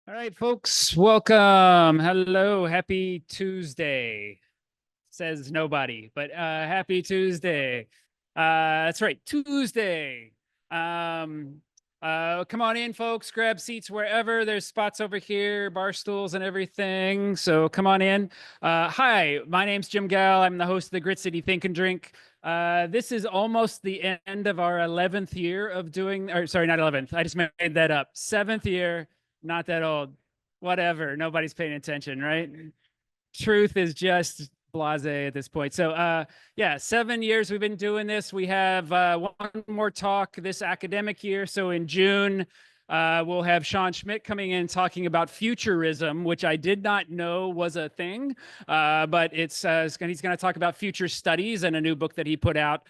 All right, folks, welcome. Hello, happy Tuesday. Says nobody, but happy Tuesday. That's right, Tuesday. Um, come on in, folks. Grab seats wherever. There's spots over here, bar stools and everything. So come on in. Hi, my name's Jim Gal. I'm the host of the Grit City Think and Drink. This is almost the end of our 11th year of doing, or sorry, not 11th. I just made that up. 7th year, not that old. Whatever. Nobody's paying attention, right? Truth is just blase at this point. So yeah, 7 years we've been doing this. We have one more talk this academic year. So in June, we'll have Sean Schmidt coming in talking about futurism, which I did not know was a thing, but he's going to talk about future studies and a new book that he put out.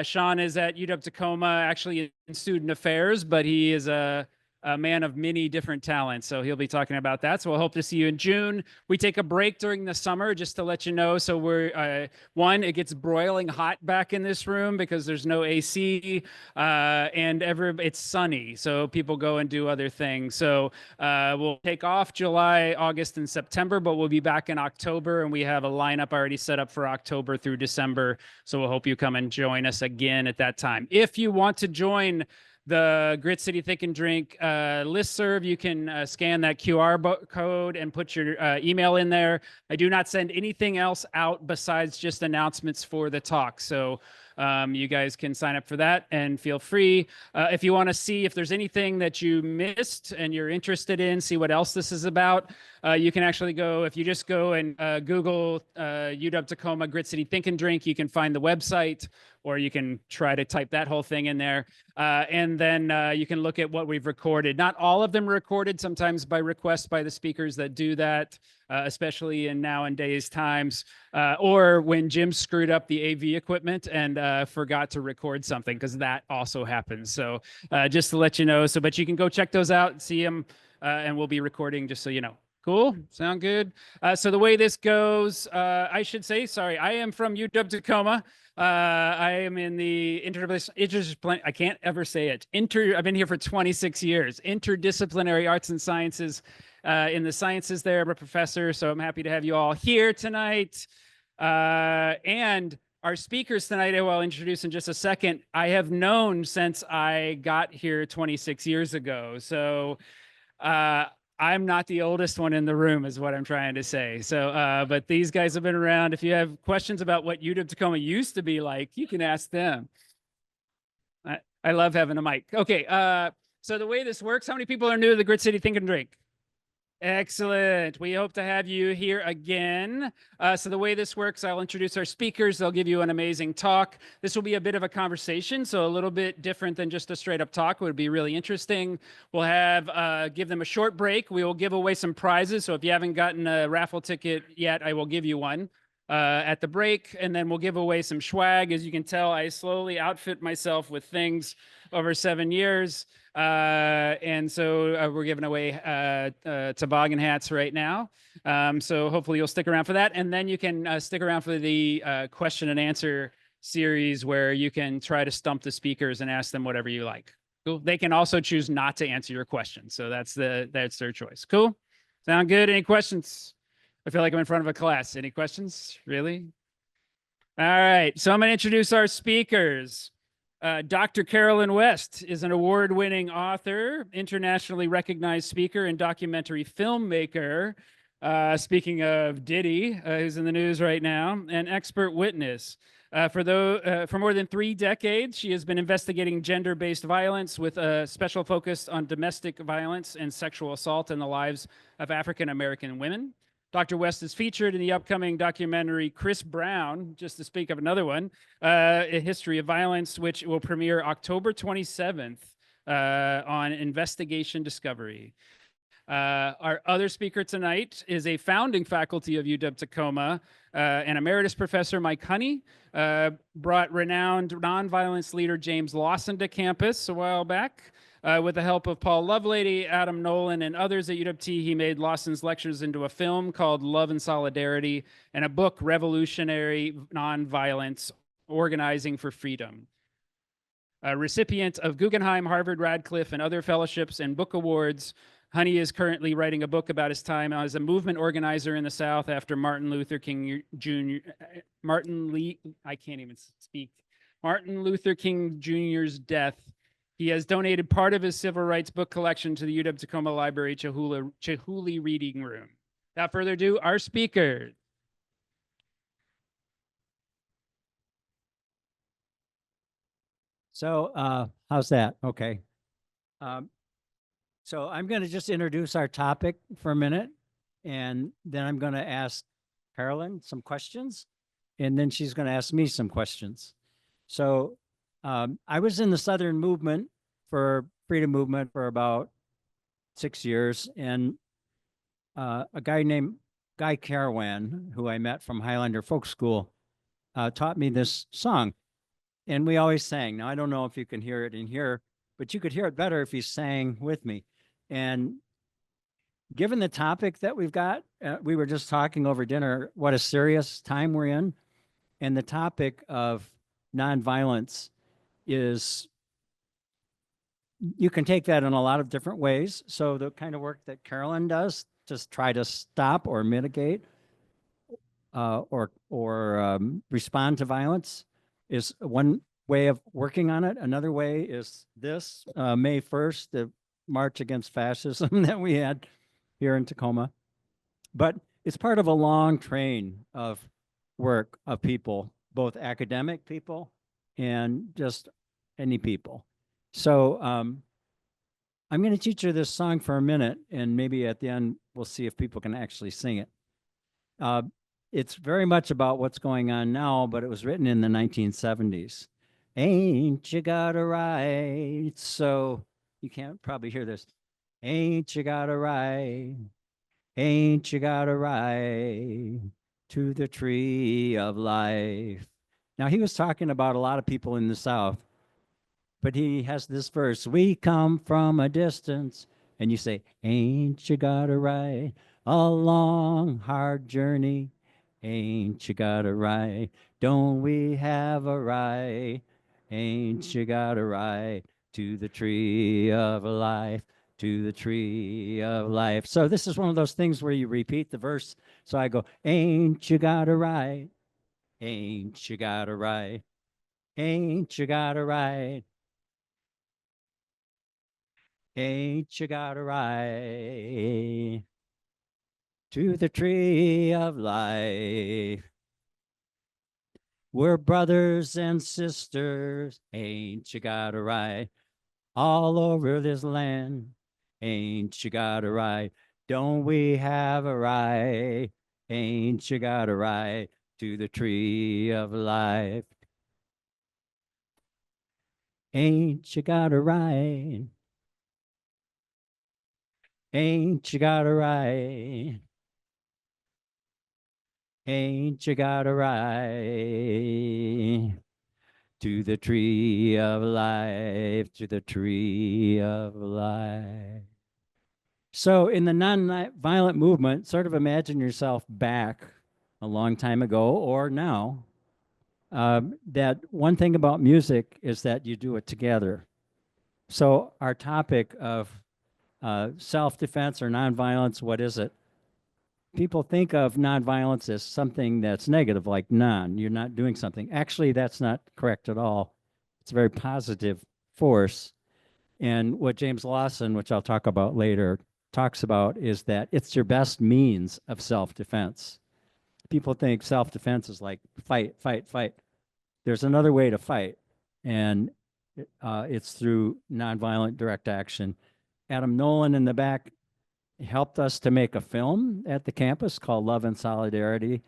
Sean is at UW-Tacoma, actually in student affairs, but he is a man of many different talents. So he'll be talking about that. So we'll hope to see you in June. We take a break during the summer, just to let you know. So we're, it gets broiling hot back in this room because there's no AC and it's sunny. So people go and do other things. So we'll take off July, August, and September, but we'll be back in October. And we have a lineup already set up for October through December. So we'll hope you come and join us again at that time. If you want to join the Grit City Think and Drink listserv, you can scan that QR code and put your email in there. I do not send anything else out besides just announcements for the talk. So you guys can sign up for that and feel free. If you want to see if there's anything that you missed and you're interested in, see what else this is about, you can actually go, if you just go and Google UW-Tacoma Grit City Think and Drink, you can find the website, or you can try to type that whole thing in there. And then you can look at what we've recorded. Not all of them recorded, sometimes by request by the speakers that do that, especially in nowadays times, or when Jim screwed up the AV equipment and forgot to record something, because that also happens. So just to let you know, but you can go check those out and see them, and we'll be recording, just so you know. Cool. Sound good? So the way this goes, I should say, sorry, I am from UW-Tacoma. I am in the interdisciplinary, I can't ever say it. I've been here for 26 years. Interdisciplinary arts and sciences. In the sciences there, I'm a professor, so I'm happy to have you all here tonight. And our speakers tonight, who I'll introduce in just a second, I have known since I got here 26 years ago. So I'm not the oldest one in the room, is what I'm trying to say. So, but these guys have been around. If you have questions about what UW-Tacoma used to be like, you can ask them. I love having a mic. Okay, so the way this works, how many people are new to the Grit City Think and Drink? Excellent. We hope to have you here again. So the way this works, I'll introduce our speakers. They'll give you an amazing talk. This will be a bit of a conversation, so a little bit different than just a straight up talk. It would be really interesting. We'll have give them a short break. We will give away some prizes. So if you haven't gotten a raffle ticket yet, I will give you one at the break, and then we'll give away some swag. As you can tell, I slowly outfit myself with things over 7 years. And so we're giving away toboggan hats right now. So hopefully you'll stick around for that. And then you can stick around for the question and answer series, where you can try to stump the speakers and ask them whatever you like. Cool. They can also choose not to answer your question. So that's their choice. Cool. Sound good? Any questions? I feel like I'm in front of a class. Any questions? Really? All right. So I'm going to introduce our speakers. Dr. Carolyn West is an award-winning author, internationally recognized speaker, and documentary filmmaker. Speaking of Diddy, who's in the news right now, an expert witness. For more than 3 decades, she has been investigating gender-based violence with a special focus on domestic violence and sexual assault in the lives of African-American women. Dr. West is featured in the upcoming documentary Chris Brown, just to speak of another one, A History of Violence, which will premiere October 27th on Investigation Discovery. Our other speaker tonight is a founding faculty of UW-Tacoma, and emeritus professor Mike Honey, brought renowned nonviolence leader James Lawson to campus a while back. With the help of Paul Lovelady, Adam Nolan, and others at UW-T, he made Lawson's lectures into a film called Love and Solidarity, and a book, Revolutionary Nonviolence, Organizing for Freedom. A recipient of Guggenheim, Harvard, Radcliffe, and other fellowships and book awards, Honey is currently writing a book about his time as a movement organizer in the South after Martin Luther King Jr. Martin Lee, I can't even speak. Martin Luther King Jr.'s death. He has donated part of his civil rights book collection to the UW-Tacoma Library Chihuly Reading Room. Without further ado, our speaker. So how's that? Okay. So I'm going to just introduce our topic for a minute, and then I'm going to ask Carolyn some questions, and then she's going to ask me some questions. So I was in the Southern movement for freedom movement for about 6 years, and a guy named Guy Carolyn, who I met from Highlander Folk School, taught me this song. And we always sang. Now, I don't know if you can hear it in here, but you could hear it better if you sang with me. And given the topic that we've got, we were just talking over dinner, what a serious time we're in. And the topic of nonviolence is, you can take that in a lot of different ways. So the kind of work that Carolyn does, just try to stop or mitigate or respond to violence, is one way of working on it. Another way is this May 1st, the March Against Fascism that we had here in Tacoma. But it's part of a long train of work of people, both academic people and just any people. So I'm going to teach her this song for a minute, and maybe at the end we'll see if people can actually sing it. It's very much about what's going on now, but it was written in the 1970s. Ain't you got a right? So you can't probably hear this. Ain't you got a right? Ain't you got a right to the tree of life? Now, he was talking about a lot of people in the South, but he has this verse, we come from a distance, and you say, ain't you got a right? A long, hard journey. Ain't you got a right? Don't we have a right? Ain't you got a right to the tree of life? To the tree of life. So this is one of those things where you repeat the verse. So I go, ain't you got a right? Ain't you got a right? Ain't you got a right? Ain't you got a right to the tree of life? We're brothers and sisters, ain't you got a right? All over this land, ain't you got a right? Don't we have a right? Ain't you got a right to the tree of life? Ain't you got a right? Ain't you got a right? Ain't you got a right to the tree of life, to the tree of life? So in the non-violent movement, sort of imagine yourself back a long time ago or now. That one thing about music is that you do it together. So our topic of self-defense or nonviolence, what is it? People think of nonviolence as something that's negative, like non, you're not doing something. Actually, that's not correct at all. It's a very positive force. And what James Lawson, which I'll talk about later, talks about is that it's your best means of self-defense. People think self-defense is like fight, fight, fight. There's another way to fight, and it's through nonviolent direct action. Adam Nolan in the back helped us to make a film at the campus called Love and Solidarity.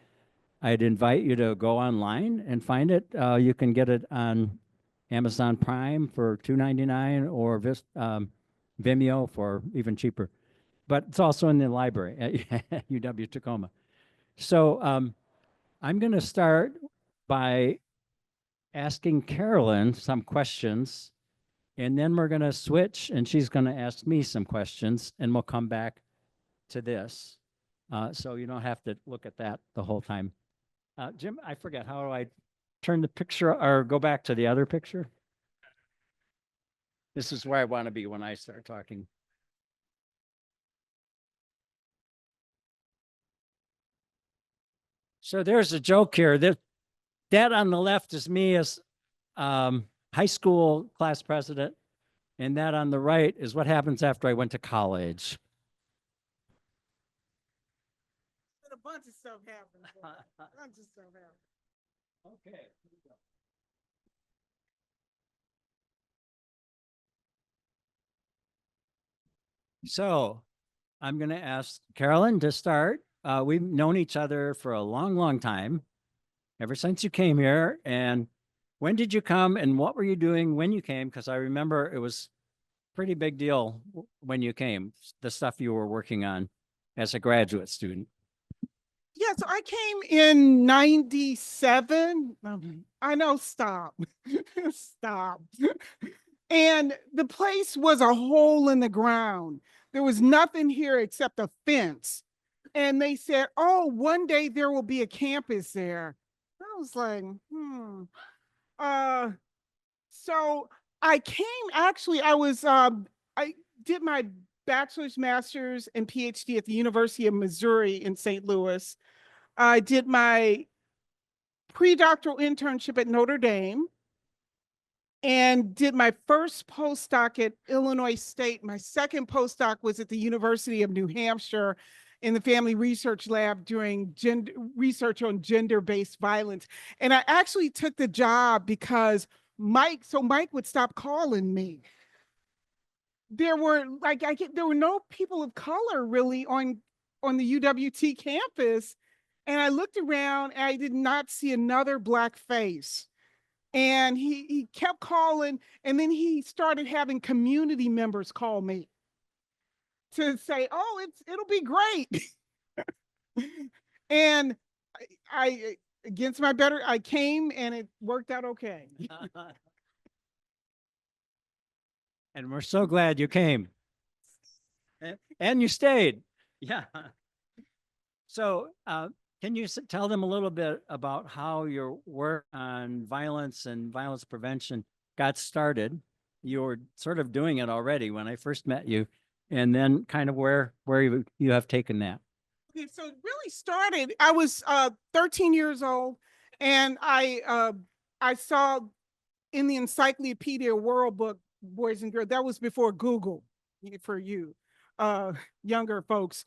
I'd invite you to go online and find it. You can get it on Amazon Prime for $2.99 or Vimeo for even cheaper. But it's also in the library at UW-Tacoma. So I'm going to start by asking Carolyn some questions, and then we're going to switch, and she's going to ask me some questions, and we'll come back to this. So you don't have to look at that the whole time. Jim, I forget, how do I turn the picture or go back to the other picture? This is where I want to be when I start talking. So there's a joke here. That on the left is me as high school class president, and that on the right is what happens after I went to college. A bunch of stuff happened. A bunch of stuff happened. Okay. So I'm going to ask Carolyn to start. We've known each other for a long, long time, ever since you came here. And when did you come and what were you doing when you came? Because I remember it was a pretty big deal when you came, the stuff you were working on as a graduate student. Yeah, so I came in 97. I know, stop. Stop. And the place was a hole in the ground. There was nothing here except a fence. And they said, oh, one day there will be a campus there. I was like, so I came, actually, I did my bachelor's, master's, and PhD at the University of Missouri in St. Louis. I did my pre-doctoral internship at Notre Dame and did my first postdoc at Illinois State. My second postdoc was at the University of New Hampshire in the Family Research Lab doing research on gender-based violence. And I actually took the job because Mike would stop calling me. There were no people of color really on the UWT campus. And I looked around and I did not see another Black face. And he kept calling, and then he started having community members call me to say, oh, it'll be great. And I against my better, I came and it worked out okay. And we're so glad you came. And you stayed. Yeah. So can you tell them a little bit about how your work on violence and violence prevention got started? You were sort of doing it already when I first met you, and then kind of where you have taken that. Okay, so it really started, I was 13 years old, and I saw in the Encyclopedia World Book, Boys and Girls, that was before Google for you younger folks.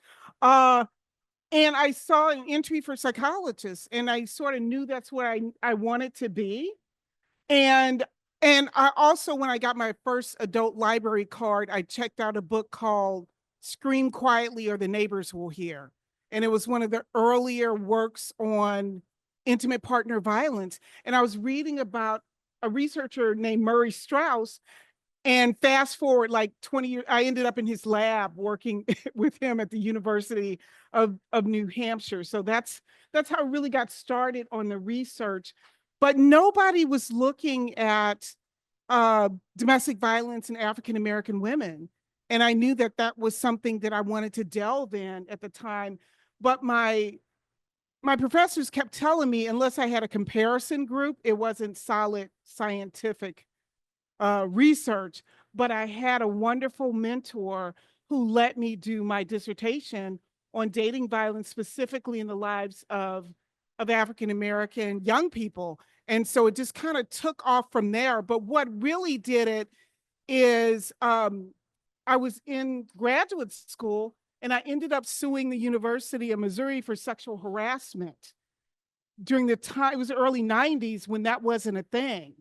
And I saw an entry for psychologists, and I sort of knew that's what I wanted to be. And I also, when I got my first adult library card, I checked out a book called Scream Quietly or the Neighbors Will Hear. And it was one of the earlier works on intimate partner violence. And I was reading about a researcher named Murray Strauss. And fast forward like 20 years, I ended up in his lab working with him at the University of New Hampshire. So that's how I really got started on the research. But nobody was looking at domestic violence in African-American women. And I knew that that was something that I wanted to delve in at the time. But my professors kept telling me, unless I had a comparison group, it wasn't solid scientific research. But I had a wonderful mentor who let me do my dissertation on dating violence, specifically in the lives of African-American young people. And so it just kind of took off from there. But what really did it is I was in graduate school and I ended up suing the University of Missouri for sexual harassment during the time, it was the early 90s when that wasn't a thing.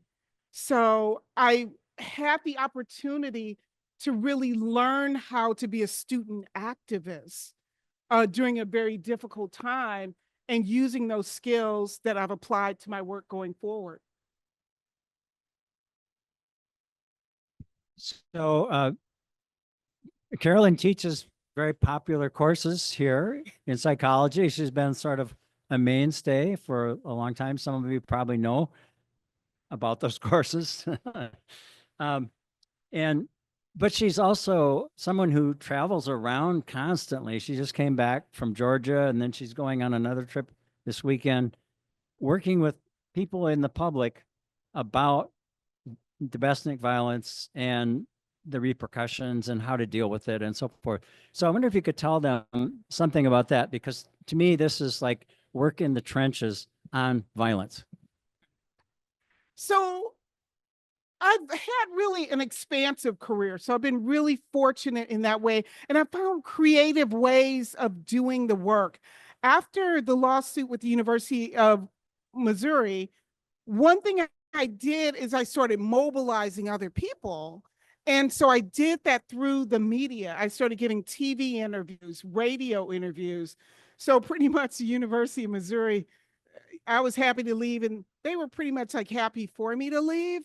So I had the opportunity to really learn how to be a student activist during a very difficult time, and using those skills that I've applied to my work going forward. So Carolyn teaches very popular courses here in psychology. She's been sort of a mainstay for a long time. Some of you probably know about those courses. But she's also someone who travels around constantly. She just came back from Georgia, and then she's going on another trip this weekend, working with people in the public about domestic violence and the repercussions and how to deal with it and so forth. So I wonder if you could tell them something about that, because to me, this is like work in the trenches on violence? So I've had really an expansive career. So I've been really fortunate in that way. And I found creative ways of doing the work. After the lawsuit with the University of Missouri, one thing I did is I started mobilizing other people. And so I did that through the media. I started giving TV interviews, radio interviews. So pretty much the University of Missouri, I was happy to leave, and they were pretty much like happy for me to leave.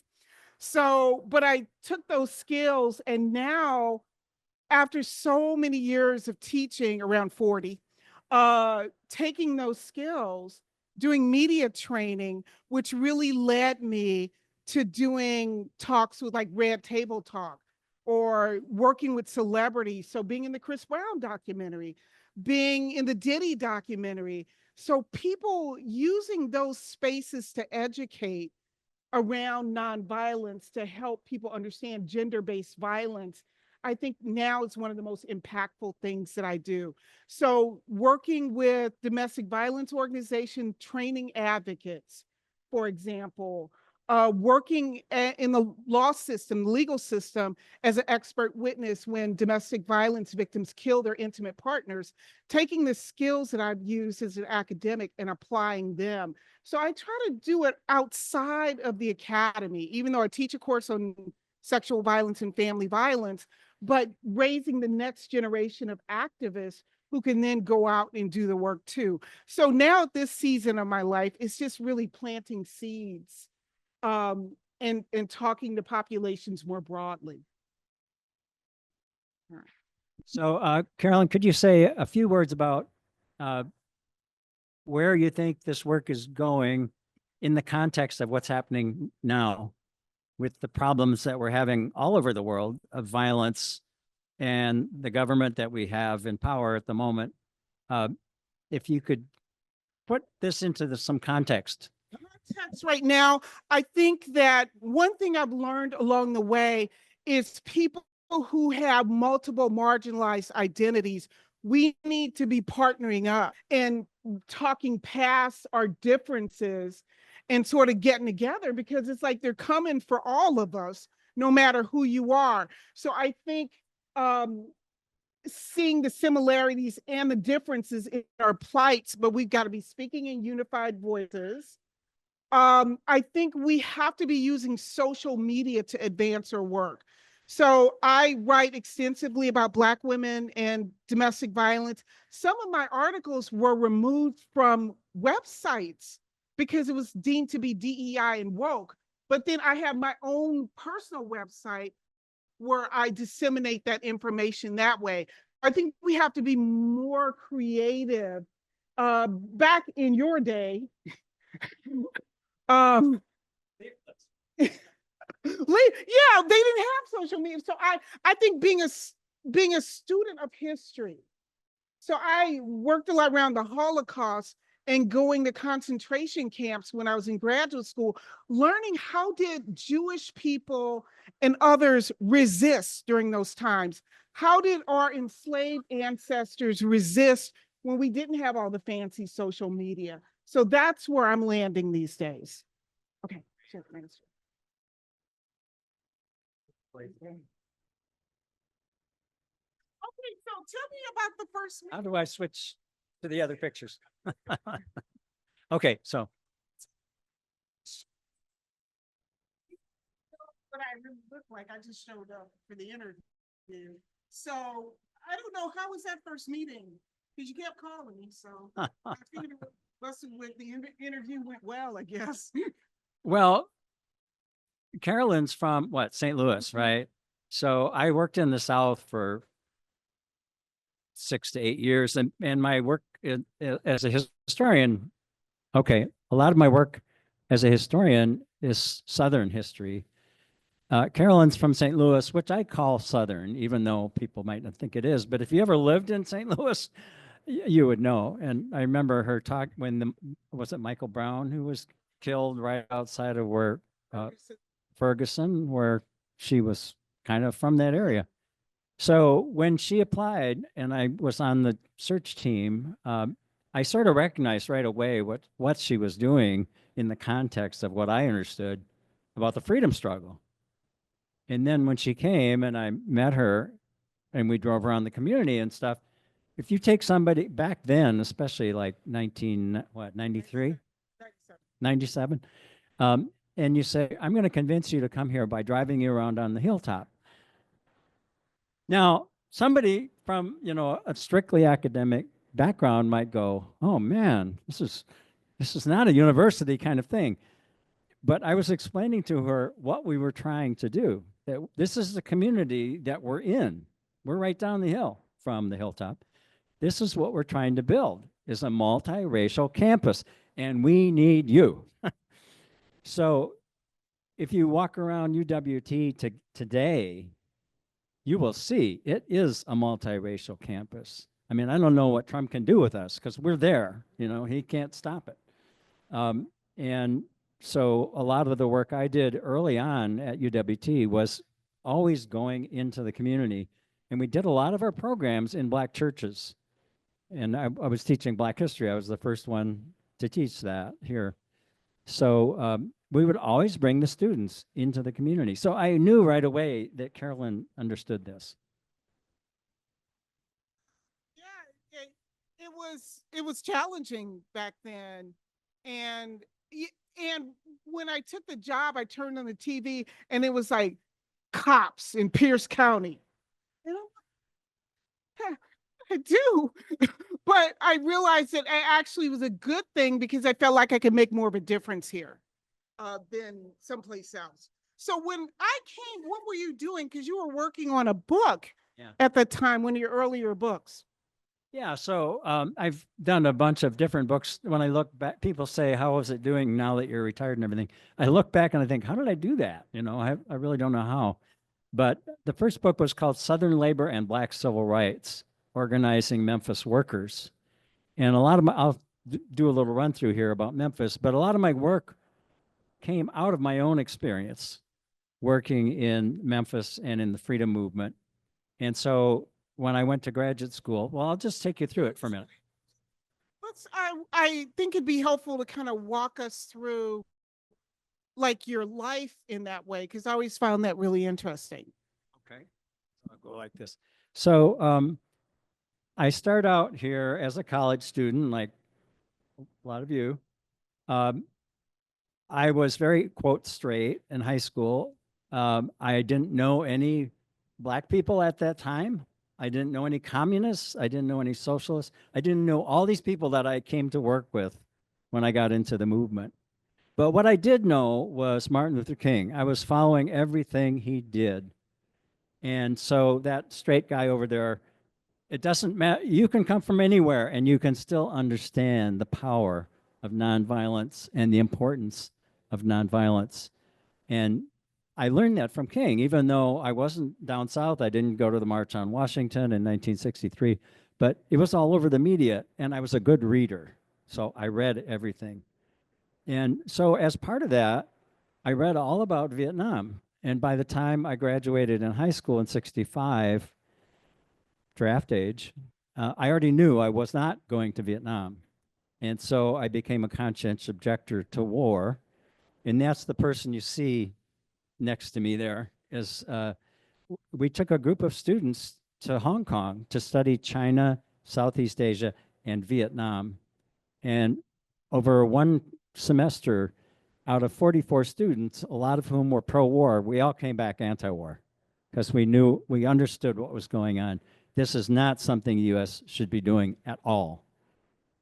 So, but I took those skills, and now after so many years of teaching, around 40, taking those skills, doing media training, which really led me to doing talks with like Red Table Talk or working with celebrities. So being in the Chris Brown documentary, being in the Diddy documentary. So people using those spaces to educate around nonviolence to help people understand gender-based violence, I think now is one of the most impactful things that I do. So working with domestic violence organization, training advocates, for example, working in the law system, legal system, as an expert witness when domestic violence victims kill their intimate partners, taking the skills that I've used as an academic and applying them. So I try to do it outside of the academy, even though I teach a course on sexual violence and family violence, but raising the next generation of activists who can then go out and do the work too. So now at this season of my life, it's just really planting seeds and talking to populations more broadly. So, Carolyn, could you say a few words about where you think this work is going in the context of what's happening now with the problems that we're having all over the world of violence and the government that we have in power at the moment? If you could put this into some context. Right now, I think that one thing I've learned along the way is people who have multiple marginalized identities, we need to be partnering up and talking past our differences and sort of getting together, because it's like they're coming for all of us, no matter who you are. So I think seeing the similarities and the differences in our plights, but we've got to be speaking in unified voices. I think we have to be using social media to advance our work. So I write extensively about Black women and domestic violence. Some of my articles were removed from websites because it was deemed to be DEI and woke. But then I have my own personal website where I disseminate that information that way. I think we have to be more creative. Back in your day, yeah, they didn't have social media. So I think being a student of history. So I worked a lot around the Holocaust and going to concentration camps when I was in graduate school, learning how did Jewish people and others resist during those times? How did our enslaved ancestors resist when we didn't have all the fancy social media? So that's where I'm landing these days. Okay. Sure. Okay, so tell me about the first meeting. How do I switch to the other pictures? Okay, so. What I really look like, I just showed up for the interview. So I don't know, how was that first meeting? Because you kept calling me, so I figured the interview went well, I guess. Well, Carolyn's from what, St. Louis, right? So I worked in the South for 6 to 8 years, and my work as a historian, okay, a lot of my work as a historian is Southern history. Carolyn's from St. Louis, which I call Southern, even though people might not think it is. But if you ever lived in St. Louis, you would know. And I remember her talk when was it Michael Brown who was killed right outside of where Ferguson, where she was kind of from that area. So when she applied and I was on the search team, I sort of recognized right away what she was doing in the context of what I understood about the freedom struggle. And then when she came and I met her and we drove around the community and stuff, if you take somebody back then, especially like 93, 97, and you say, I'm going to convince you to come here by driving you around on the hilltop. Now, somebody from, a strictly academic background might go, oh man, this is not a university kind of thing. But I was explaining to her what we were trying to do, that this is the community that we're in. We're right down the hill from the hilltop. This is what we're trying to build, is a multiracial campus, and we need you. So if you walk around UWT today, you will see it is a multiracial campus. I mean, I don't know what Trump can do with us because we're there. He can't stop it. And so a lot of the work I did early on at UWT was always going into the community. And we did a lot of our programs in Black churches. And I was teaching Black history. I was the first one to teach that here. So we would always bring the students into the community. So I knew right away that Carolyn understood this. Yeah, it was challenging back then, and when I took the job, I turned on the TV and it was like cops in Pierce County. And I'm like, I do. But I realized that it actually was a good thing because I felt like I could make more of a difference here than someplace else. So when I came, what were you doing? Because you were working on a book at the time, one of your earlier books. Yeah, so I've done a bunch of different books. When I look back, people say, how is it doing now that you're retired and everything? I look back and I think, how did I do that? I really don't know how. But the first book was called Southern Labor and Black Civil Rights, Organizing Memphis Workers. And a lot of I'll do a little run through here about Memphis, but a lot of my work came out of my own experience working in Memphis and in the freedom movement. And so when I went to graduate school, well, I'll just take you through it for a minute. I think it'd be helpful to kind of walk us through like your life in that way, because I always found that really interesting. Okay, I'll go like this. So I start out here as a college student, like a lot of you. I was very, quote, straight in high school. I didn't know any Black people at that time. I didn't know any communists. I didn't know any socialists. I didn't know all these people that I came to work with when I got into the movement. But what I did know was Martin Luther King. I was following everything he did. And so that straight guy over there, it doesn't matter. You can come from anywhere and you can still understand the power of nonviolence and the importance of nonviolence. And I learned that from King, even though I wasn't down south. I didn't go to the March on Washington in 1963, but it was all over the media and I was a good reader. So I read everything. And so as part of that, I read all about Vietnam. And by the time I graduated in high school in 65, draft age, I already knew I was not going to Vietnam. And so I became a conscientious objector to war. And that's the person you see next to me there is we took a group of students to Hong Kong to study China, Southeast Asia, and Vietnam. And over one semester, out of 44 students, a lot of whom were pro-war, we all came back anti-war because we understood what was going on. This is not something the U.S. should be doing at all.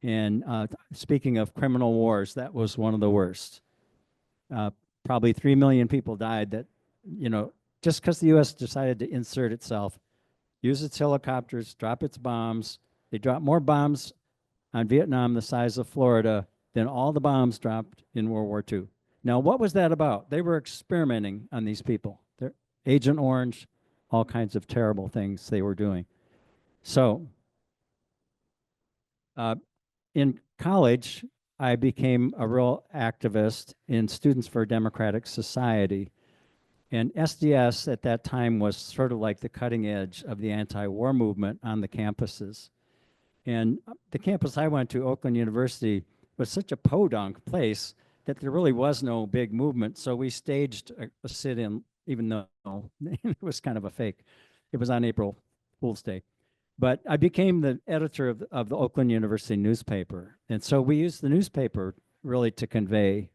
And speaking of criminal wars, that was one of the worst. Probably 3 million people died that, just because the U.S. decided to insert itself, use its helicopters, drop its bombs. They dropped more bombs on Vietnam the size of Florida than all the bombs dropped in World War II. Now, what was that about? They were experimenting on these people. They're Agent Orange, all kinds of terrible things they were doing. So in college, I became a real activist in Students for a Democratic Society. And SDS at that time was sort of like the cutting edge of the anti-war movement on the campuses. And the campus I went to, Oakland University, was such a podunk place that there really was no big movement. So we staged a sit-in, even though it was kind of a fake. It was on April Fool's Day. But I became the editor of the Oakland University newspaper. And so we used the newspaper really to convey,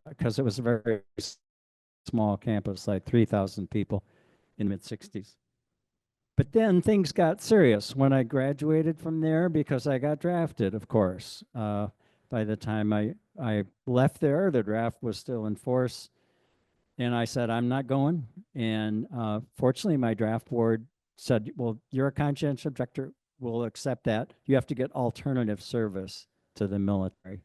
because it was a very small campus, like 3,000 people in the mid 60s. But then things got serious when I graduated from there because I got drafted, of course. By the time I left there, the draft was still in force. And I said, I'm not going. And fortunately, my draft board said, well, you're a conscientious objector. We'll accept that. You have to get alternative service to the military.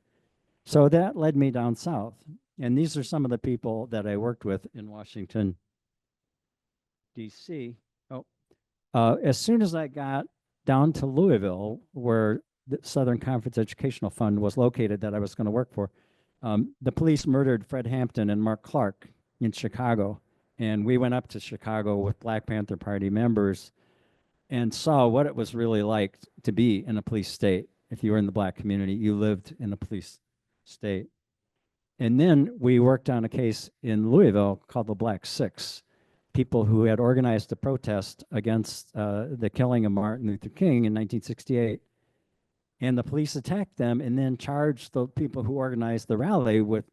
So that led me down south. And these are some of the people that I worked with in Washington, D.C. As soon as I got down to Louisville, where the Southern Conference Educational Fund was located that I was going to work for, the police murdered Fred Hampton and Mark Clark in Chicago. And we went up to Chicago with Black Panther Party members and saw what it was really like to be in a police state. If you were in the Black community, you lived in a police state. And then we worked on a case in Louisville called the Black Six, people who had organized a protest against the killing of Martin Luther King in 1968. And the police attacked them and then charged the people who organized the rally with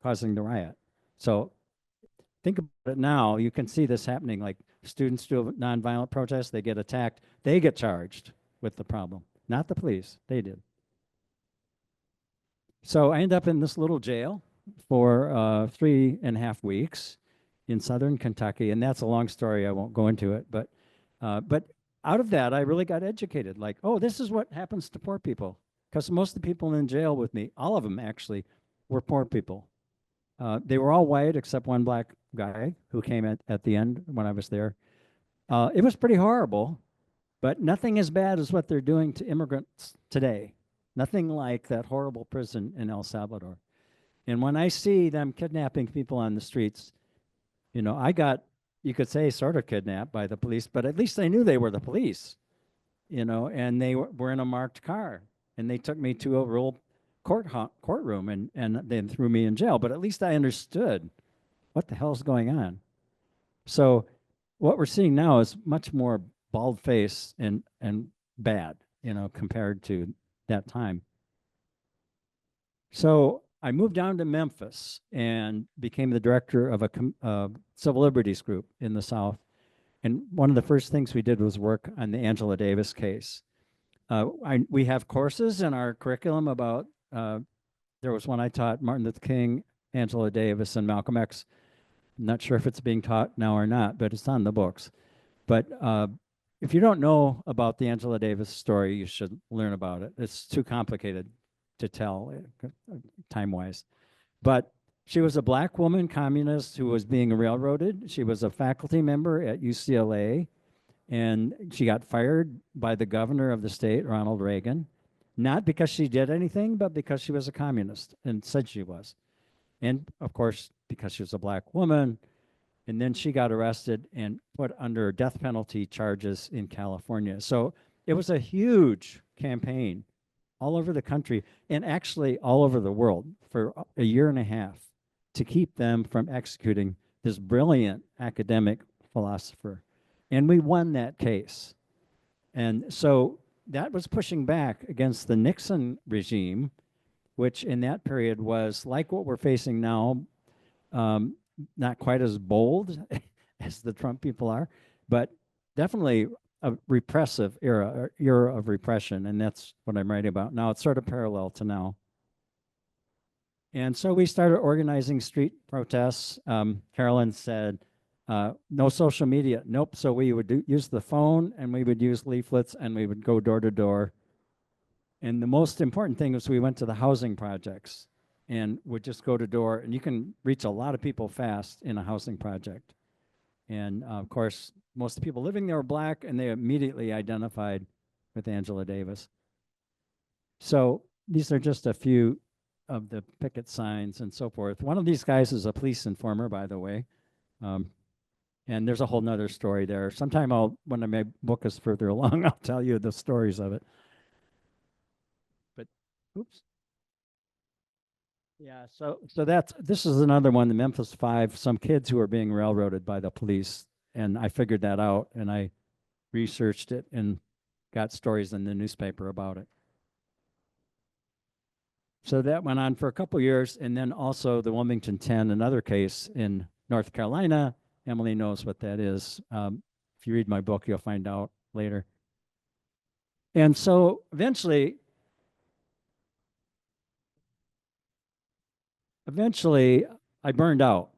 causing the riot. So think about it now. You can see this happening, like students do a nonviolent protest, they get attacked, they get charged with the problem, not the police, they did. So I end up in this little jail for 3.5 weeks in southern Kentucky, and that's a long story. I won't go into it, but out of that, I really got educated. Like, oh, this is what happens to poor people, because most of the people in jail with me, all of them actually, were poor people. They were all white except one black guy who came at the end when I was there. It was pretty horrible, but nothing as bad as what they're doing to immigrants today. Nothing like that horrible prison in El Salvador. And when I see them kidnapping people on the streets, you know, I got, you could say, sort of kidnapped by the police, but at least I knew they were the police, you know, and they were in a marked car. And they took me to a real courtroom and then threw me in jail. But at least I understood what the hell's going on. So what we're seeing now is much more bald-faced and bad, you know, compared to that time. So I moved down to Memphis and became the director of a civil liberties group in the South. And one of the first things we did was work on the Angela Davis case. We have courses in our curriculum about, there was one I taught, Martin Luther King, Angela Davis, and Malcolm X. I'm not sure if it's being taught now or not, but it's on the books. But if you don't know about the Angela Davis story, you should learn about it. It's too complicated to tell time-wise. But she was a black woman communist who was being railroaded. She was a faculty member at UCLA, and she got fired by the governor of the state, Ronald Reagan, not because she did anything, but because she was a communist and said she was. And of course, because she was a black woman. And then she got arrested and put under death penalty charges in California. So it was a huge campaign all over the country and actually all over the world for a year and a half to keep them from executing this brilliant academic philosopher. And we won that case. And so that was pushing back against the Nixon regime, which in that period was like what we're facing now, not quite as bold as the Trump people are, but definitely a repressive era of repression. And that's what I'm writing about now. It's sort of parallel to now. And so we started organizing street protests. Carolyn said, no social media. Nope. So we would use the phone and we would use leaflets and we would go door to door. And the most important thing was we went to the housing projects and would just go to door, and you can reach a lot of people fast in a housing project. And of course, most of the people living there were black, and they immediately identified with Angela Davis. So these are just a few of the picket signs and so forth. One of these guys is a police informer, by the way. And there's a whole nother story there. Sometime when my book is further along, I'll tell you the stories of it. But oops. Yeah, so this is another one, the Memphis Five, some kids who are being railroaded by the police. And I figured that out and I researched it and got stories in the newspaper about it. So that went on for a couple years. And then also the Wilmington 10, another case in North Carolina. Emily knows what that is. If you read my book, you'll find out later. And so eventually I burned out.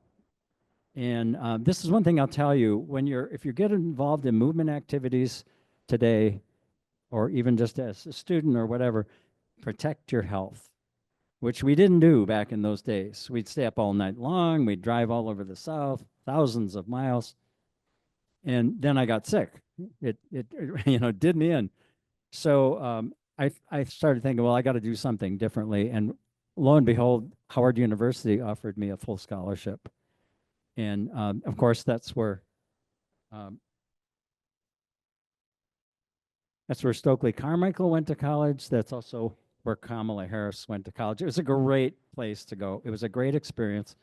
And this is one thing I'll tell you, if you get involved in movement activities today, or even just as a student or whatever, protect your health, which we didn't do back in those days. We'd stay up all night long. We'd drive all over the South, thousands of miles. And then I got sick. It did me in. So I started thinking, well, I got to do something differently. And lo and behold, Howard University offered me a full scholarship. And of course, that's where Stokely Carmichael went to college. That's also where Kamala Harris went to college. It was a great place to go. It was a great experience.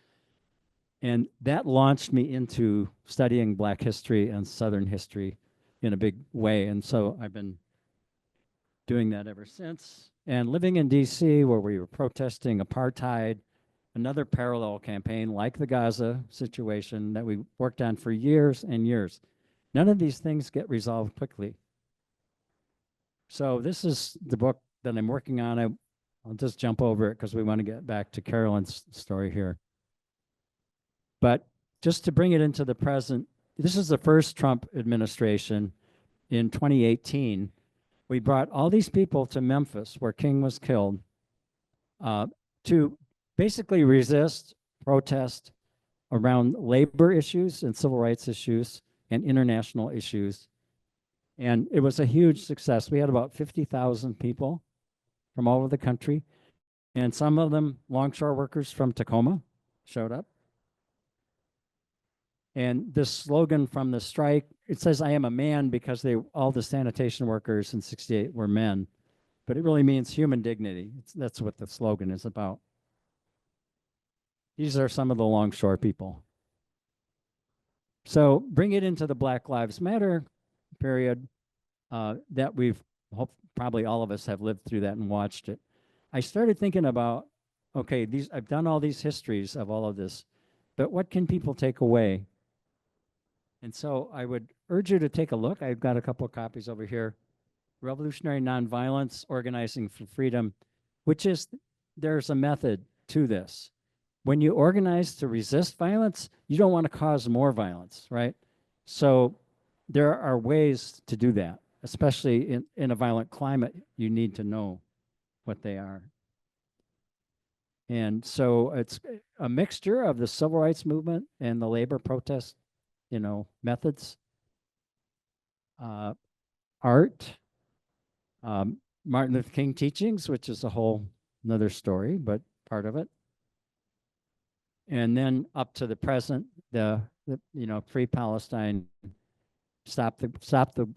And that launched me into studying Black history and Southern history in a big way. And so I've been doing that ever since. And living in DC, where we were protesting apartheid, another parallel campaign like the Gaza situation that we worked on for years and years. None of these things get resolved quickly. So this is the book that I'm working on. I'll just jump over it because we want to get back to Carolyn's story here. But just to bring it into the present, this is the first Trump administration in 2018. We brought all these people to Memphis, where King was killed, to basically resist, protest around labor issues and civil rights issues and international issues. And it was a huge success. We had about 50,000 people from all over the country. And some of them, longshore workers from Tacoma, showed up. And this slogan from the strike, it says, "I am a man," because all the sanitation workers in 68 were men. But it really means human dignity. That's what the slogan is about. These are some of the longshore people. So bring it into the Black Lives Matter period that probably all of us have lived through that and watched it. I started thinking about, okay, I've done all these histories of all of this, but what can people take away? And so I would urge you to take a look. I've got a couple of copies over here. Revolutionary Nonviolence, Organizing for Freedom, there's a method to this. When you organize to resist violence, you don't want to cause more violence, right? So there are ways to do that, especially in a violent climate. You need to know what they are. And so it's a mixture of the civil rights movement and the labor protest, methods, art, Martin Luther King teachings, which is a whole another story, but part of it. And then up to the present, the free Palestine, stop the.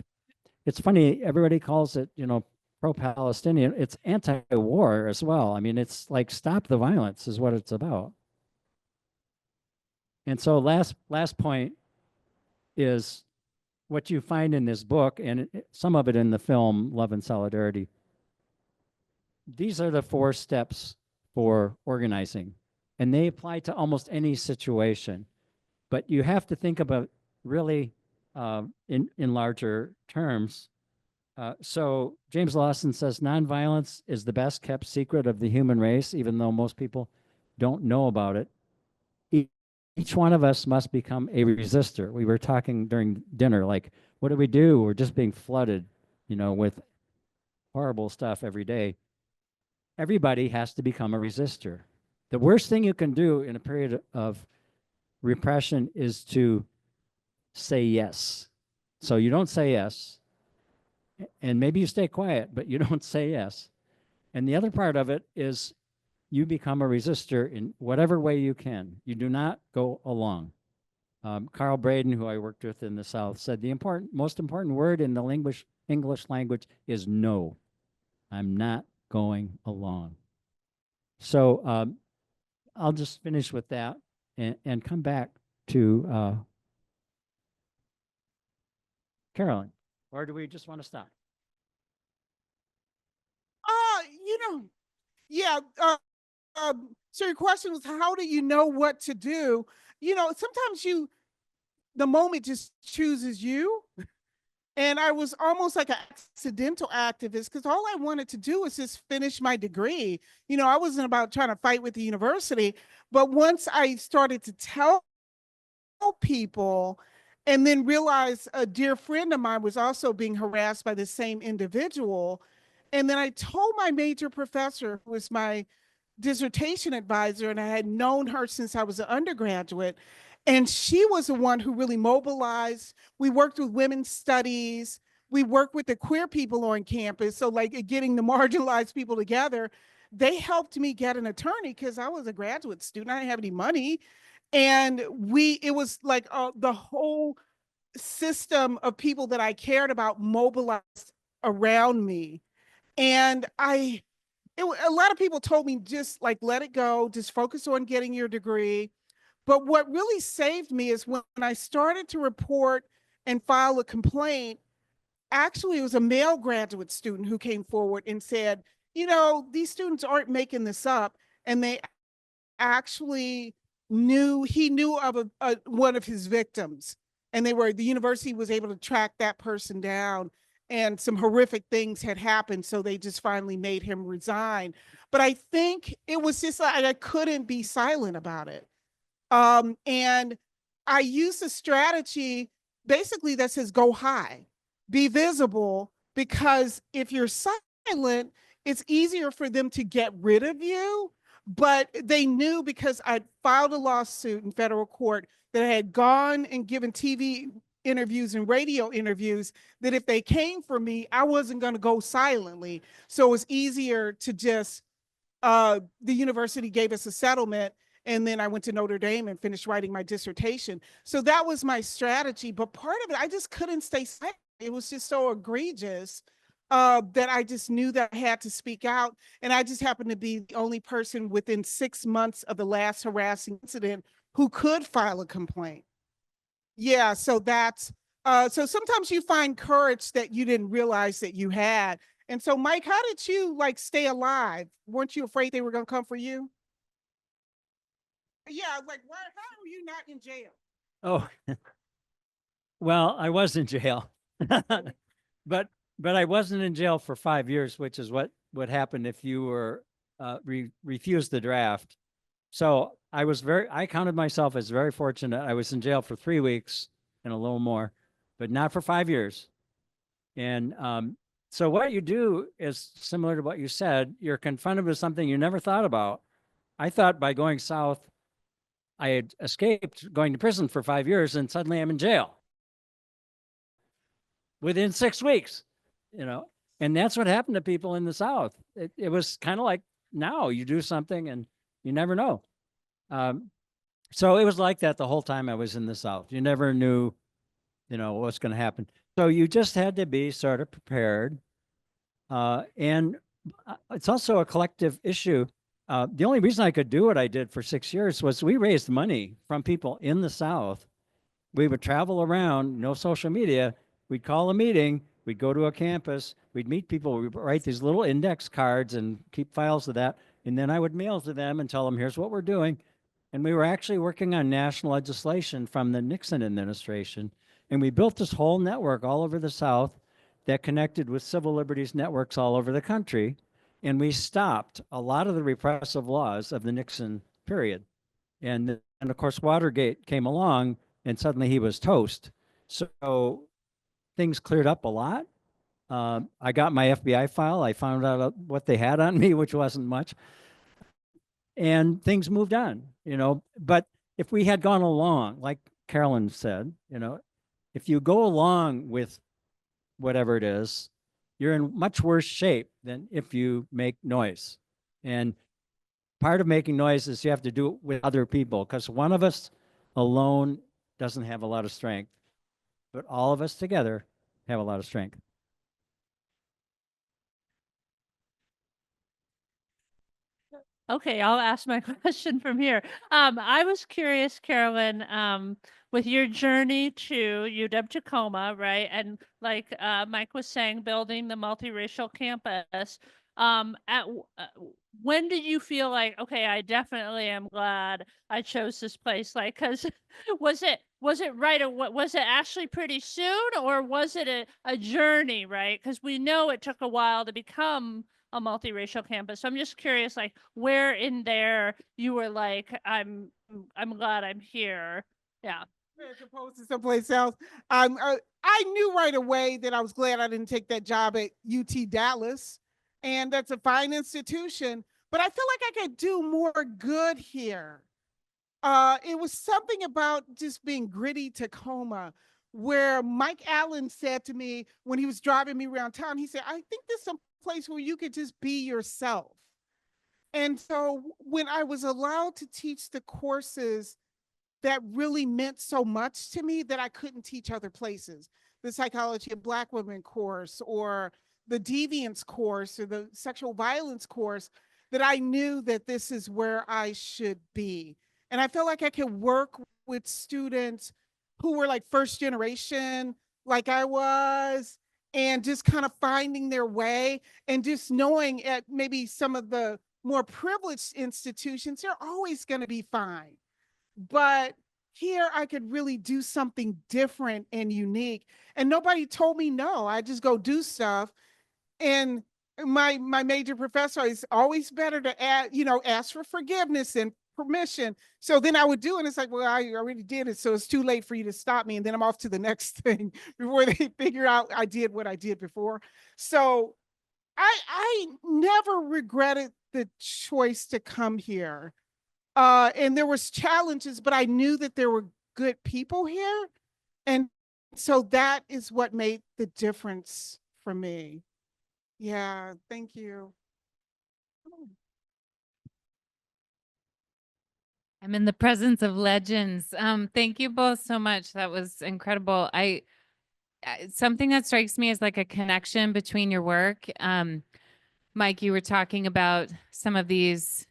It's funny, everybody calls it, pro-Palestinian. It's anti-war as well. I mean, it's like stop the violence is what it's about. And so last point is what you find in this book, and some of it in the film Love and Solidarity. These are the 4 steps for organizing, and they apply to almost any situation. But you have to think about really in larger terms. So James Lawson says, nonviolence is the best kept secret of the human race, even though most people don't know about it. Each one of us must become a resistor. We were talking during dinner, like, what do? We're just being flooded, with horrible stuff every day. Everybody has to become a resistor. The worst thing you can do in a period of repression is to say yes. So you don't say yes, and maybe you stay quiet, but you don't say yes. And the other part of it is you become a resistor in whatever way you can. You do not go along. Carl Braden, who I worked with in the South, said the most important word in the English language is no. I'm not going along. So I'll just finish with that and come back to Carolyn. Or do we just want to stop? You know, yeah. So your question was, how do you know what to do? You know, sometimes the moment just chooses you. And I was almost like an accidental activist because all I wanted to do was just finish my degree. You know, I wasn't about trying to fight with the university. But once I started to tell people and then realized a dear friend of mine was also being harassed by the same individual. And then I told my major professor, who was my dissertation advisor, and I had known her since I was an undergraduate. And she was the one who really mobilized. We worked with women's studies. We worked with the queer people on campus. So, like, getting the marginalized people together, they helped me get an attorney because I was a graduate student. I didn't have any money. And it was like the whole system of people that I cared about mobilized around me. And a lot of people told me just like let it go, just focus on getting your degree. But what really saved me is when I started to report and file a complaint. Actually, it was a male graduate student who came forward and said, you know, these students aren't making this up. And they actually he knew of one of his victims, and the university was able to track that person down, and some horrific things had happened, so they just finally made him resign. But I think it was just like I couldn't be silent about it. And I use a strategy basically that says go high, be visible, because if you're silent, it's easier for them to get rid of you. But they knew because I'd filed a lawsuit in federal court that I had gone and given TV interviews and radio interviews, that if they came for me, I wasn't going to go silently. So it was easier to just, the university gave us a settlement, and then I went to Notre Dame and finished writing my dissertation. So that was my strategy. But part of it, I just couldn't stay silent. It was just so egregious that I just knew that I had to speak out. And I just happened to be the only person within 6 months of the last harassing incident who could file a complaint. Yeah, so so sometimes you find courage that you didn't realize that you had. And so, Mike, how did you like stay alive? Weren't you afraid they were going to come for you? Yeah, like why? How are you not in jail? Oh, well, I was in jail, but I wasn't in jail for 5 years, which is what would happen if you were refused the draft. So I counted myself as very fortunate. I was in jail for 3 weeks and a little more, but not for 5 years. And so what you do is similar to what you said. You're confronted with something you never thought about. I thought by going south, I had escaped going to prison for 5 years, and suddenly I'm in jail within 6 weeks, you know, and that's what happened to people in the South. It was kind of like now you do something and you never know. So it was like that the whole time I was in the South. You never knew, what's going to happen. So you just had to be sort of prepared. And it's also a collective issue. The only reason I could do what I did for 6 years was we raised money from people in the South. We would travel around, no social media. We'd call a meeting. We'd go to a campus. We'd meet people. We'd write these little index cards and keep files of that. And then I would mail to them and tell them, here's what we're doing. And we were actually working on national legislation from the Nixon administration. And we built this whole network all over the South that connected with civil liberties networks all over the country. And we stopped a lot of the repressive laws of the Nixon period. And of course, Watergate came along and suddenly he was toast. So things cleared up a lot. I got my FBI file. I found out what they had on me, which wasn't much. And things moved on, But if we had gone along, like Carolyn said, if you go along with whatever it is, you're in much worse shape than if you make noise. And part of making noise is you have to do it with other people, because one of us alone doesn't have a lot of strength, but all of us together have a lot of strength. Okay, I'll ask my question from here. I was curious, Carolyn, with your journey to UW-Tacoma, right? And like Mike was saying, building the multiracial campus. When did you feel like, okay, I definitely am glad I chose this place? Like, because was it right? Was it actually pretty soon, or was it a journey, right? Because we know it took a while to become a multiracial campus. So I'm just curious, like, where in there you were like, I'm glad I'm here. Yeah. As opposed to someplace else. I knew right away that I was glad I didn't take that job at UT Dallas, and that's a fine institution. But I feel like I could do more good here. It was something about just being gritty Tacoma, where Mike Allen said to me when he was driving me around town, he said, I think there's some place where you could just be yourself. And so when I was allowed to teach the courses that really meant so much to me that I couldn't teach other places, the psychology of Black women course, or the deviance course, or the sexual violence course, that I knew that this is where I should be. And I felt like I could work with students who were like first generation, like I was, and just kind of finding their way, and just knowing at maybe some of the more privileged institutions, they're always going to be fine. But here I could really do something different and unique. And nobody told me no. I just go do stuff. And my major professor is always better to ask for forgiveness and permission. So then I would do it. And it's like, well, I already did it. So it's too late for you to stop me. And then I'm off to the next thing before they figure out I did what I did before. So I never regretted the choice to come here. And there was challenges, but I knew that there were good people here. And so that is what made the difference for me. Yeah, thank you. I'm in the presence of legends. Thank you both so much. That was incredible. Something that strikes me as like a connection between your work. Mike, you were talking about some of these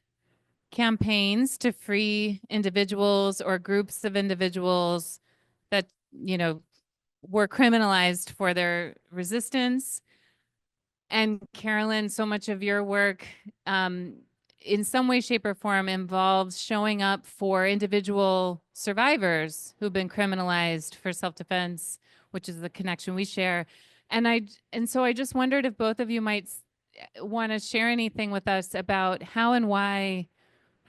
campaigns to free individuals or groups of individuals that, were criminalized for their resistance. And Carolyn, so much of your work, in some way, shape, or form involves showing up for individual survivors who've been criminalized for self-defense, which is the connection we share. And so I just wondered if both of you might want to share anything with us about how and why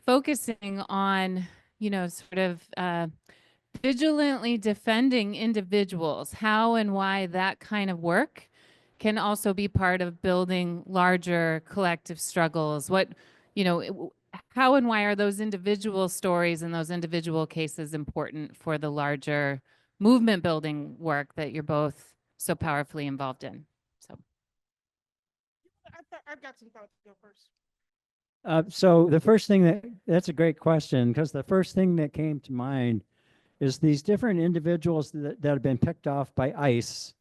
focusing on, sort of vigilantly defending individuals, how and why that kind of work can also be part of building larger collective struggles. How and why are those individual stories and those individual cases important for the larger movement building work that you're both so powerfully involved in? So I've got some thoughts to go first. So the first thing that's a great question, because the first thing that came to mind is these different individuals that have been picked off by ICE,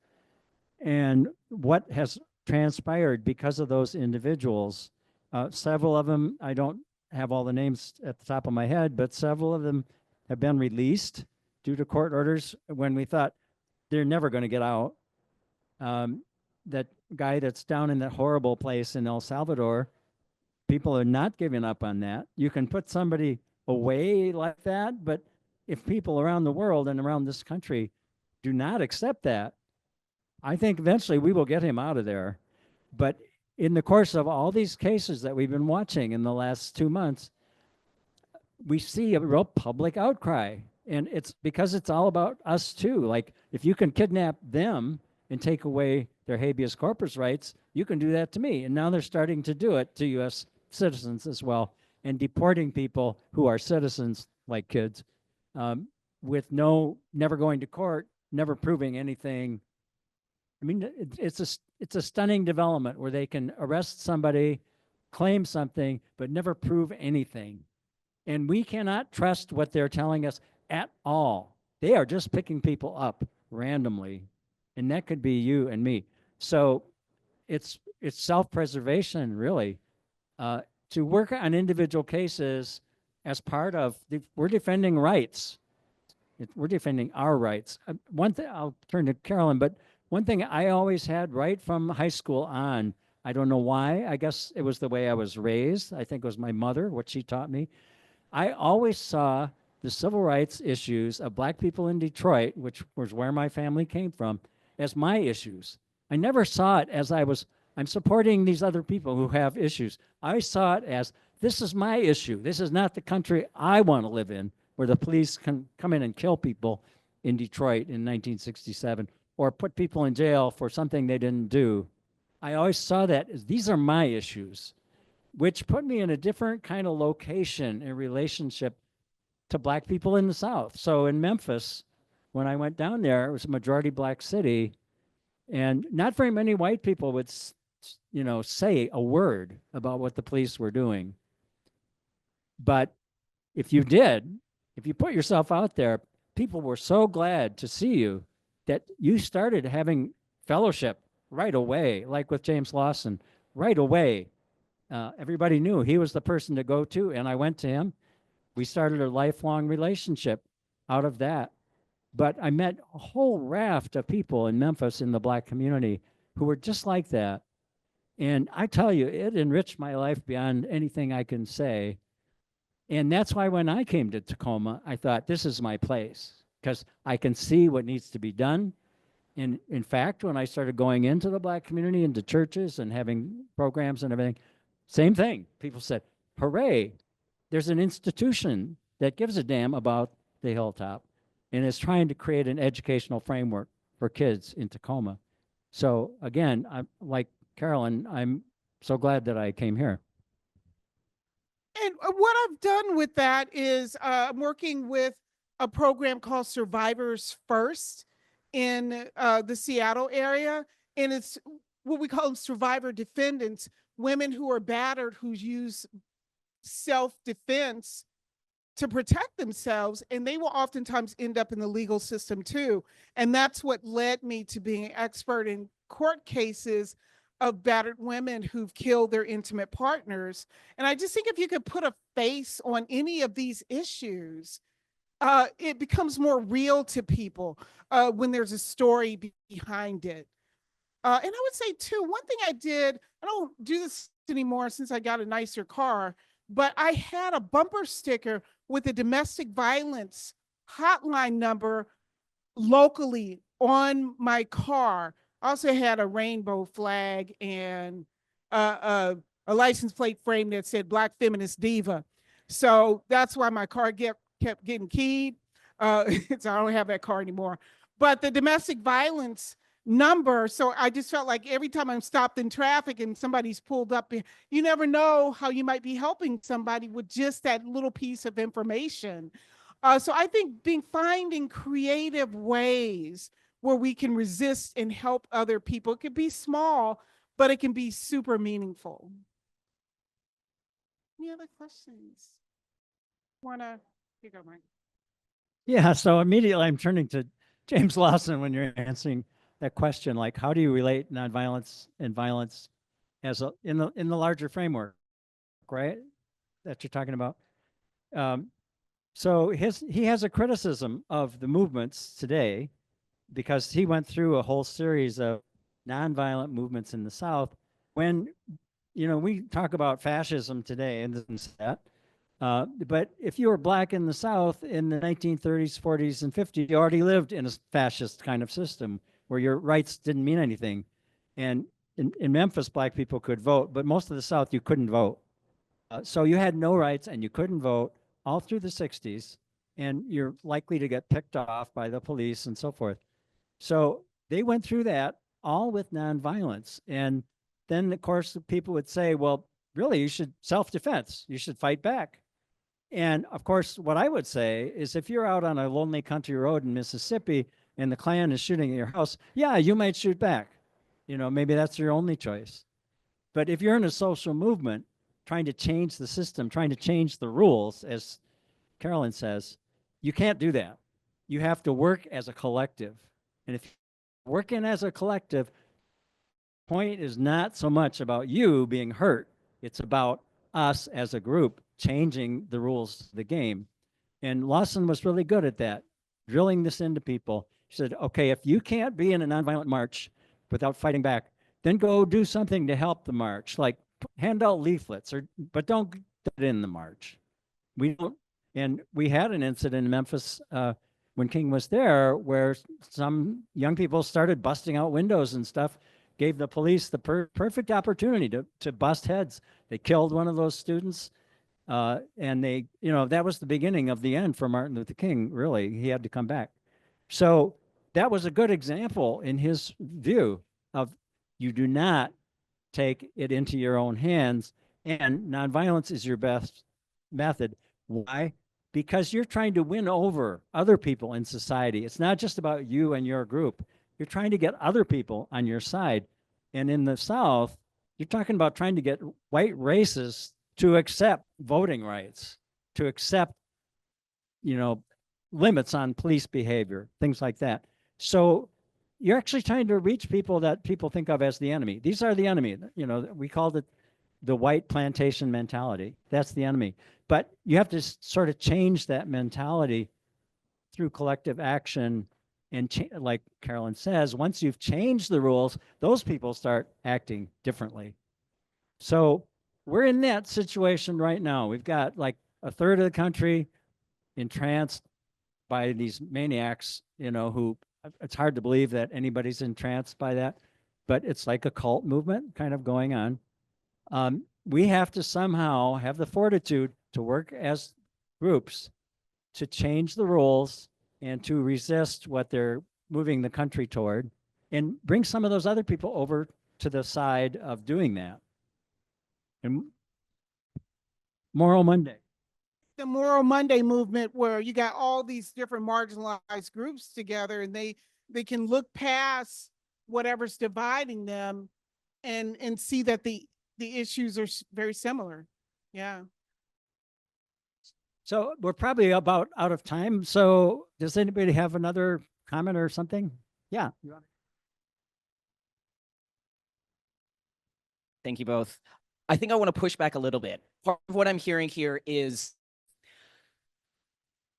and what has transpired because of those individuals. Several of them, I don't have all the names at the top of my head, but several of them have been released due to court orders when we thought they're never going to get out. That guy that's down in that horrible place in El Salvador, people are not giving up on that. You can put somebody away like that, but if people around the world and around this country do not accept that, I think eventually we will get him out of there. But in the course of all these cases that we've been watching in the last 2 months, we see a real public outcry. And it's because it's all about us too. Like, if you can kidnap them and take away their habeas corpus rights, you can do that to me. And now they're starting to do it to U.S. citizens as well, and deporting people who are citizens, like kids, with never going to court, never proving anything. I mean, it's a stunning development where they can arrest somebody, claim something, but never prove anything. And we cannot trust what they're telling us at all. They are just picking people up randomly, and that could be you and me. So it's self-preservation, really. to work on individual cases as part of, we're defending rights. We're defending our rights. One thing, I'll turn to Carolyn, but one thing I always had right from high school on, I don't know why, I guess it was the way I was raised. I think it was my mother, what she taught me. I always saw the civil rights issues of Black people in Detroit, which was where my family came from, as my issues. I never saw it as I'm supporting these other people who have issues. I saw it as, this is my issue. This is not the country I want to live in, where the police can come in and kill people in Detroit in 1967, or put people in jail for something they didn't do. I always saw that as, these are my issues, which put me in a different kind of location in relationship to Black people in the South. So in Memphis, when I went down there, it was a majority Black city, and not very many white people would, say a word about what the police were doing. But if you did, if you put yourself out there, people were so glad to see you that you started having fellowship right away, like with James Lawson, right away. Everybody knew he was the person to go to, and I went to him. We started a lifelong relationship out of that. But I met a whole raft of people in Memphis in the Black community who were just like that. And I tell you, it enriched my life beyond anything I can say. And that's why when I came to Tacoma, I thought, this is my place, because I can see what needs to be done. And in fact, when I started going into the Black community, into churches and having programs and everything, same thing. People said, hooray, there's an institution that gives a damn about the Hilltop and is trying to create an educational framework for kids in Tacoma. So again, I'm like Carolyn, I'm so glad that I came here. And what I've done with that is I'm working with a program called Survivors First in the Seattle area. And it's what we call them survivor defendants, women who are battered, who use self-defense to protect themselves, and they will oftentimes end up in the legal system too. And that's what led me to being an expert in court cases of battered women who've killed their intimate partners. And I just think if you could put a face on any of these issues, it becomes more real to people when there's a story behind it. And I would say too, one thing I did, I don't do this anymore since I got a nicer car, but I had a bumper sticker with a domestic violence hotline number locally on my car. I also had a rainbow flag and a license plate frame that said Black Feminist Diva. So that's why my car kept getting keyed. So I don't have that car anymore. But the domestic violence number, so I just felt like every time I'm stopped in traffic and somebody's pulled up, you never know how you might be helping somebody with just that little piece of information. So I think finding creative ways where we can resist and help other people. It could be small, but it can be super meaningful. Any other questions? Here you go, Mike. Yeah, so immediately I'm turning to James Lawson when you're answering that question, like how do you relate nonviolence and violence as in the larger framework, right? That you're talking about. So he has a criticism of the movements today because he went through a whole series of nonviolent movements in the South. When, we talk about fascism today and that, but if you were Black in the South in the 1930s, 40s, and 50s, you already lived in a fascist kind of system where your rights didn't mean anything. And in Memphis, Black people could vote, but most of the South, you couldn't vote. So you had no rights and you couldn't vote all through the 60s, and you're likely to get picked off by the police and so forth. So they went through that all with nonviolence. And then, of course, people would say, well, really, you should self-defense. You should fight back. And of course, what I would say is if you're out on a lonely country road in Mississippi and the Klan is shooting at your house, yeah, you might shoot back. Maybe that's your only choice. But if you're in a social movement trying to change the system, trying to change the rules, as Carolyn says, you can't do that. You have to work as a collective. And if you're working as a collective, the point is not so much about you being hurt. It's about us as a group changing the rules of the game. And Lawson was really good at that, drilling this into people. He said, okay, if you can't be in a nonviolent march without fighting back, then go do something to help the march, like hand out leaflets, but don't get in the march. We don't, and we had an incident in Memphis when King was there where some young people started busting out windows and stuff, gave the police the perfect opportunity to bust heads. They killed one of those students. And they, that was the beginning of the end for Martin Luther King, really. He had to come back. So that was a good example in his view of you do not take it into your own hands, and nonviolence is your best method. Why? Because you're trying to win over other people in society. It's not just about you and your group. You're trying to get other people on your side. And in the South, you're talking about trying to get white racists to accept voting rights, to accept, limits on police behavior, things like that. So you're actually trying to reach people that people think of as the enemy. These are the enemy. We called it the white plantation mentality. That's the enemy. But you have to sort of change that mentality through collective action. And like Carolyn says, once you've changed the rules, those people start acting differently. So we're in that situation right now. We've got like a third of the country entranced by these maniacs, who it's hard to believe that anybody's entranced by that, but it's like a cult movement kind of going on. We have to somehow have the fortitude to work as groups to change the rules and to resist what they're moving the country toward, and bring some of those other people over to the side of doing that. And Moral Monday. The Moral Monday movement, where you got all these different marginalized groups together, and they can look past whatever's dividing them and see that the issues are very similar. Yeah. So we're probably about out of time. So does anybody have another comment or something? Yeah. Thank you both. I think I want to push back a little bit. Part of what I'm hearing here is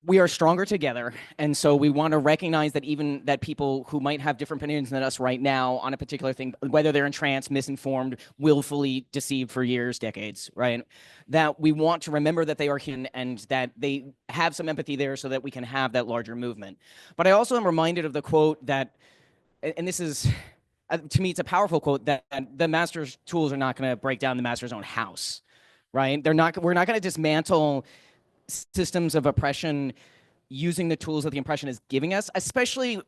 we are stronger together. And so we want to recognize that even that people who might have different opinions than us right now on a particular thing, whether they're entranced, misinformed, willfully deceived for years, decades, right? That we want to remember that they are human and that they have some empathy there so that we can have that larger movement. But I also am reminded of the quote that, and this is, to me, it's a powerful quote, that the master's tools are not going to break down the master's own house, right? We're not going to dismantle systems of oppression using the tools that the oppression is giving us, especially,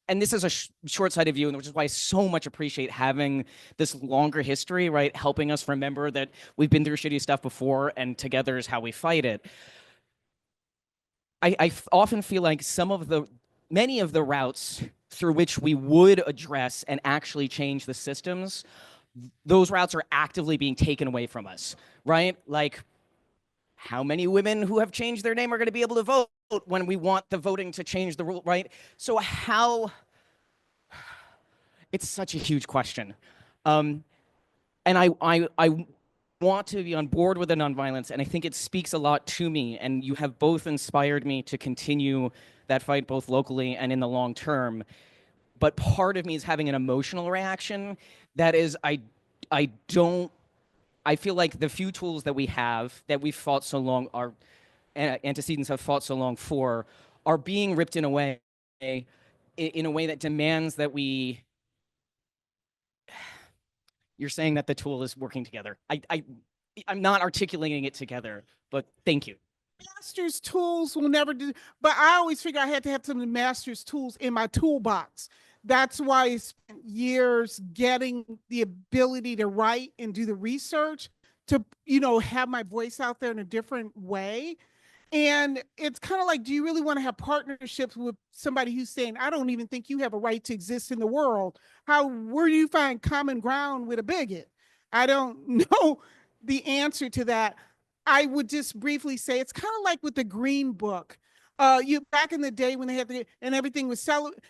and this is a short-sighted view, and which is why I so much appreciate having this longer history, right? Helping us remember that we've been through shitty stuff before, and together is how we fight it. I often feel like many of the routes through which we would address and actually change the systems, those routes are actively being taken away from us, right? Like, how many women who have changed their name are going to be able to vote when we want the voting to change the rule, right? So it's such a huge question. And I want to be on board with the nonviolence, and I think it speaks a lot to me, and you have both inspired me to continue that fight both locally and in the long term. But part of me is having an emotional reaction that is, I feel like the few tools that we have, that we've fought so long, our antecedents have fought so long for, are being ripped in a way that demands that we. You're saying that the tool is working together. I'm not articulating it together, but thank you. Master's tools will never do, but I always figure I had to have some of the master's tools in my toolbox. That's why I spent years getting the ability to write and do the research to, have my voice out there in a different way. And it's kind of like, do you really want to have partnerships with somebody who's saying, I don't even think you have a right to exist in the world? Where do you find common ground with a bigot? I don't know the answer to that. I would just briefly say it's kind of like with the Green Book. You back in the day when they had and everything was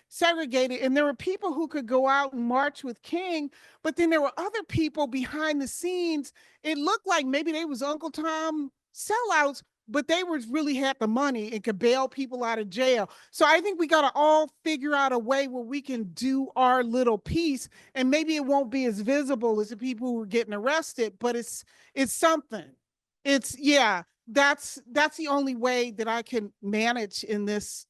segregated, and there were people who could go out and march with King, but then there were other people behind the scenes. It looked like maybe they was Uncle Tom sellouts, but they were really had the money and could bail people out of jail. So I think we got to all figure out a way where we can do our little piece, and maybe it won't be as visible as the people who are getting arrested, but it's something. It's that's the only way that I can manage in this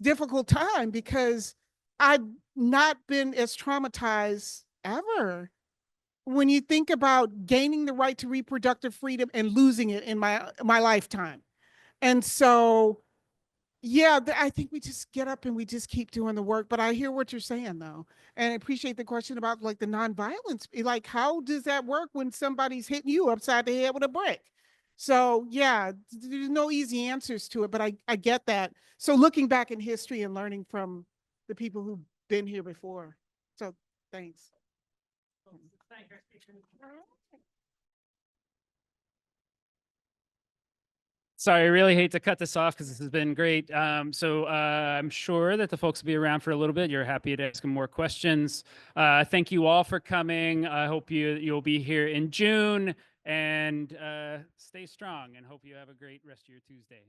difficult time, because I've not been as traumatized ever. When you think about gaining the right to reproductive freedom and losing it in my lifetime. And so, I think we just get up and we just keep doing the work. But I hear what you're saying, though. And I appreciate the question about like the nonviolence. Like, how does that work when somebody's hitting you upside the head with a brick? So there's no easy answers to it, but I get that. So looking back in history and learning from the people who've been here before. So thanks. Sorry, I really hate to cut this off because this has been great. I'm sure that the folks will be around for a little bit. You're happy to ask them more questions. Thank you all for coming. I hope you'll be here in June, and stay strong, and hope you have a great rest of your Tuesday.